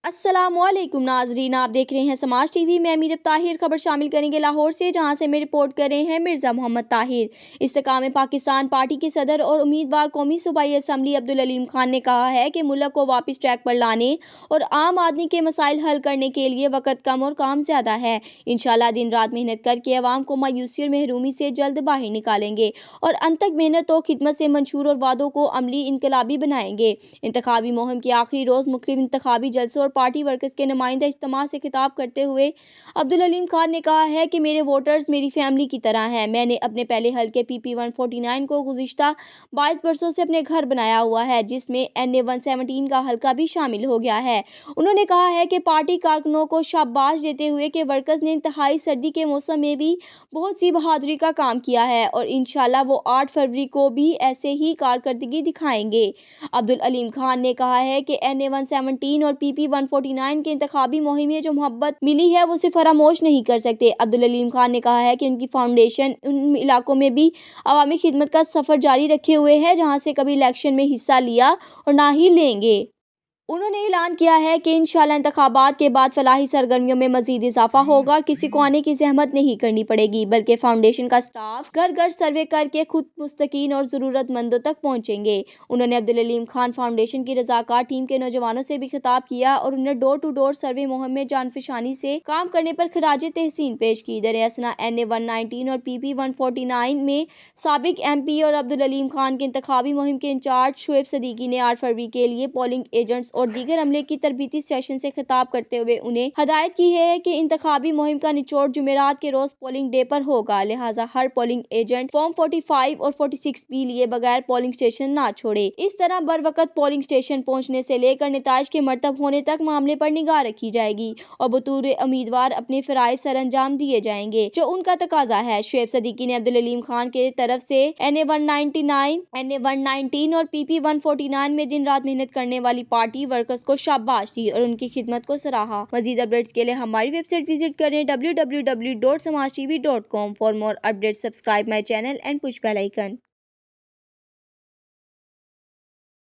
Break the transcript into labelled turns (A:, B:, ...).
A: अस्सलामुअलैकुम नाजरीन, आप देख रहे हैं समाज टीवी में। अमीर ताहिर खबर शामिल करेंगे लाहौर से, जहां से मैं रिपोर्ट कर रहे हैं मिर्ज़ा मोहम्मद ताहिर। इस्तेकाम पाकिस्तान पार्टी के सदर और उम्मीदवार कौमी सूबाई असम्बली अब्दुल अलीम खान ने कहा है कि मुल्क को वापस ट्रैक पर लाने और आम आदमी के मसाइल हल करने के लिए वक़्त कम और काम ज़्यादा है। इंशाअल्लाह दिन रात मेहनत करके अवाम को मायूसी और महरूमी से जल्द बाहर निकालेंगे और अंतक मेहनत और खिदमत से मंशूर और वादों को अमली इनकलाबी बनाएंगे। इंतखाबी मुहिम के आखिरी रोज़ मुख्तलिफ इंतखाबी जलसों पार्टी वर्कर्स के नुमाइंदा इज्तिमा से खिताब करते हुए अब्दुल अलीम खान ने कहा है कि मेरे वोटर्स मेरी फैमिली की तरह हैं। मैंने अपने पहले हल्के PP 149 को गुज़िश्ता 22 बरसों से अपने घर बनाया हुआ है, जिसमें NA 117 का हल्का भी शामिल हो गया है। उन्होंने कहा है कि पार्टी कारकुनों को शाबाश देते हुए कि वर्कर्स ने इंतहाई सर्दी के मौसम में भी बहुत सी बहादुरी का काम किया है और इंशाल्लाह वो 8 फरवरी को भी ऐसे ही कारकर्दगी दिखाएंगे। अब्दुल अलीम खान ने कहा है कि NA 117 और PP 149 के इंतखाबी मुहिम में जो मोहब्बत मिली है वो उसे फरामोश नहीं कर सकते। अब्दुल अलीम खान ने कहा है कि उनकी फाउंडेशन उन इलाकों में भी अवामी खिदमत का सफ़र जारी रखे हुए है जहां से कभी इलेक्शन में हिस्सा लिया और ना ही लेंगे। उन्होंने ऐलान किया है कि इंशाअल्लाह इंतखाबात के बाद फलाही सरगर्मियों में मजीद इजाफा होगा और किसी को आने की जहमत नहीं करनी पड़ेगी, बल्कि फाउंडेशन का स्टाफ घर घर सर्वे करके खुद मुस्तकीन और ज़रूरतमंदों तक पहुंचेंगे। उन्होंने अब्दुल अलीम खान फाउंडेशन की रज़ाकार टीम के नौजवानों से भी खिताब किया और उन्हें डोर टू डोर सर्वे मुहिम में जानफशानी से काम करने पर खराज तहसीन पेश की। दरअसल NA 119 और PP 149 में साबिक MP और अब्दुल अलीम खान के इंतखाबी मुहिम के इंचार्ज शुएब सदीकी ने 8 फरवरी के लिए पोलिंग एजेंट्स और दीगर अमले की तरबीती सेशन से खिताब करते हुए उन्हें हदायत की है कि इंतखाबी मुहिम का निचोड़ जुमेरात के रोज पोलिंग डे पर होगा, लिहाजा हर पोलिंग एजेंट फॉर्म 45 और 46B लिए बगैर पोलिंग स्टेशन ना छोड़े। इस तरह बर वक्त पोलिंग स्टेशन पहुंचने से लेकर नताइज के मरतब होने तक मामले पर निगाह रखी जाएगी और बतौर उम्मीदवार अपने फराइज सर अंजाम दिए जाएंगे जो उनका तकाजा है। शुएब सदीकी ने अब्दुल अलीम खान के तरफ से NA 199, NA 119 और PP 149 में दिन रात मेहनत करने वाली पार्टी वर्कर्स को शाबाश दी और उनकी खिदमत को सराहा। मजीद अपडेट्स के लिए हमारी वेबसाइट विजिट करें www.samajtv.com। For more updates subscribe my channel and push bell icon.